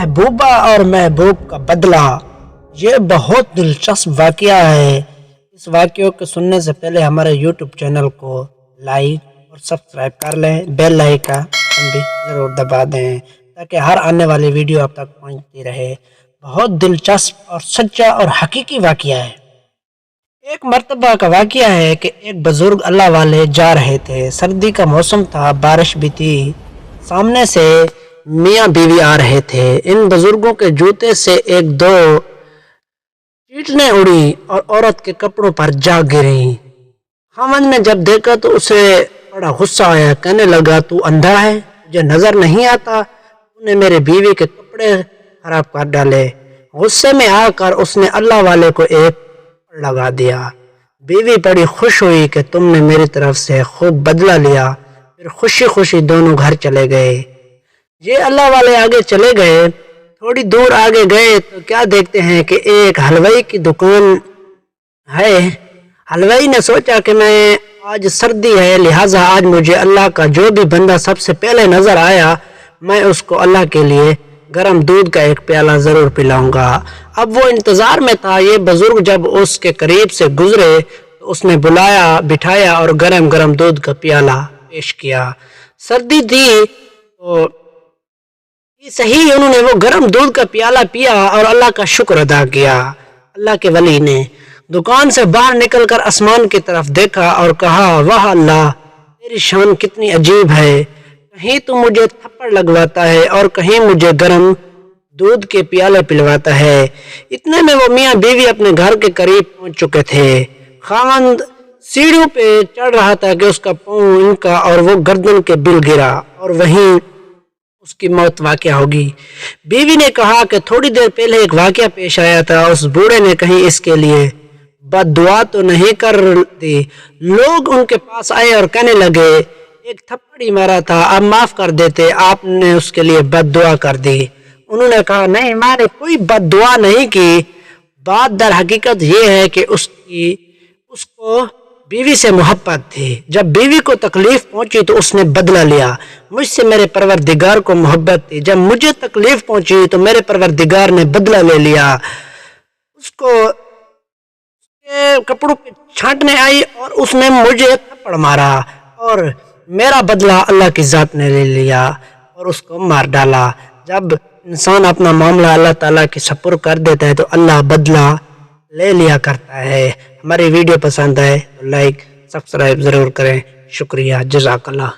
محبوبہ اور محبوب کا بدلہ، یہ بہت دلچسپ واقعہ ہے۔ اس واقعے کو سننے سے پہلے ہمارے یوٹیوب چینل کو لائک اور سبسکرائب کر لیں، بیل آئیکن بھی ضرور دبا دیں تاکہ ہر آنے والی ویڈیو آپ تک پہنچتی رہے۔ بہت دلچسپ اور سچا اور حقیقی واقعہ ہے۔ ایک مرتبہ کا واقعہ ہے کہ ایک بزرگ اللہ والے جا رہے تھے۔ سردی کا موسم تھا، بارش بھی تھی۔ سامنے سے میاں بیوی آ رہے تھے۔ ان بزرگوں کے جوتے سے ایک دو چیٹنیں اڑی اور عورت کے کپڑوں پر جا گری۔ خاوند نے جب دیکھا تو اسے بڑا غصہ آیا، کہنے لگا تو اندھا ہے، تجھے نظر نہیں آتا، تو نے میرے بیوی کے کپڑے خراب کر ڈالے۔ غصے میں آ کر اس نے اللہ والے کو ایک لگا دیا۔ بیوی بڑی خوش ہوئی کہ تم نے میری طرف سے خوب بدلہ لیا۔ پھر خوشی خوشی دونوں گھر چلے گئے۔ یہ اللہ والے آگے چلے گئے۔ تھوڑی دور آگے گئے تو کیا دیکھتے ہیں کہ ایک حلوائی کی دکان ہے۔ حلوائی نے سوچا کہ میں آج سردی ہے، لہٰذا آج مجھے اللہ کا جو بھی بندہ سب سے پہلے نظر آیا، میں اس کو اللہ کے لیے گرم دودھ کا ایک پیالہ ضرور پلاؤں گا۔ اب وہ انتظار میں تھا۔ یہ بزرگ جب اس کے قریب سے گزرے تو اس نے بلایا، بٹھایا اور گرم گرم دودھ کا پیالہ پیش کیا۔ سردی تھی تو صحیح انہوں نے وہ گرم دودھ کا پیالہ پیا اور اللہ کا شکر ادا کیا۔ اللہ کے ولی نے دکان سے باہر نکل کر آسمان کی طرف دیکھا اور کہا، واہ اللہ، تیری شان کتنی عجیب ہے، کہیں تو مجھے تھپڑ لگواتا ہے اور کہیں مجھے گرم دودھ کے پیالے پلواتا ہے۔ اتنے میں وہ میاں بیوی اپنے گھر کے قریب پہنچ چکے تھے۔ خاوند سیڑھیوں پہ چڑھ رہا تھا کہ اس کا پاؤں ان کا اور وہ گردن کے بل گرا اور وہیں اس کی موت واقع ہوگی۔ بیوی نے کہا کہ تھوڑی دیر پہلے ایک واقعہ پیش آیا تھا، اس بوڑھے نے کہیں اس کے لیے بد دعا تو نہیں کر دی۔ لوگ ان کے پاس آئے اور کہنے لگے، ایک تھپڑ ہی مارا تھا، آپ معاف کر دیتے، آپ نے اس کے لیے بد دعا کر دی۔ انہوں نے کہا، نہیں، میں نے کوئی بد دعا نہیں کی، بات در حقیقت یہ ہے کہ اس کو بیوی سے محبت تھی۔ جب بیوی کو تکلیف پہنچی تو اس نے بدلہ لیا۔ مجھ سے میرے پروردگار کو محبت تھی، جب مجھے تکلیف پہنچی تو میرے پروردگار نے بدلہ لے لیا۔ اس کو کپڑوں پہ چھانٹنے آئی اور اس نے مجھے تھپڑ مارا اور میرا بدلہ اللہ کی ذات نے لے لیا اور اس کو مار ڈالا۔ جب انسان اپنا معاملہ اللہ تعالیٰ کے سپرد کر دیتا ہے تو اللہ بدلہ لے لیا کرتا ہے۔ ہماری ویڈیو پسند آئے تو لائک سبسکرائب ضرور کریں۔ شکریہ، جزاک اللہ۔